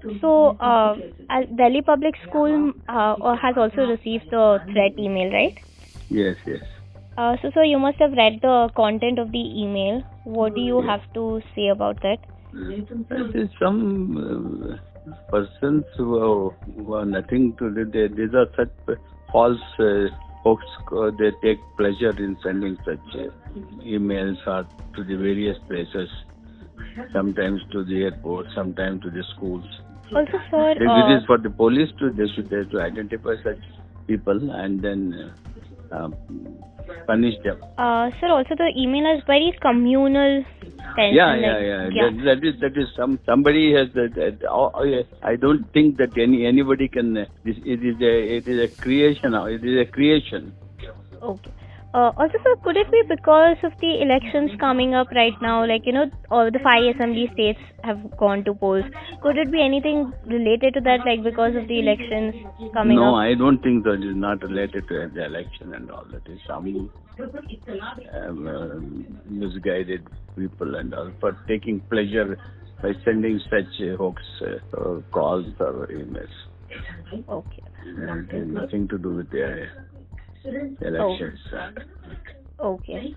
sir. So, as Delhi Public School has also received the threat email, right? Yes, yes. So, sir, you must have read the content of the email. What do you have to say about that? There is some persons who are nothing to do. These are such false hoax. They take pleasure in sending such emails or to the various places. Sometimes to the airport, sometimes to the schools. Also, sir, It is for the police they should to identify such people and then punish them. Sir, also the email is very communal. That is somebody has that. I don't think that anybody can. It is a creation. It is a creation. Okay. Also, sir, could it be because of the elections coming up right now? Like, all the 5 assembly states have gone to polls. Could it be anything related to that, like because of the elections coming up? No, I don't think that is not related to the election and all. That is some misguided people and all for taking pleasure by sending such hoax calls or emails. Okay. It has nothing to do with the elections. Okay.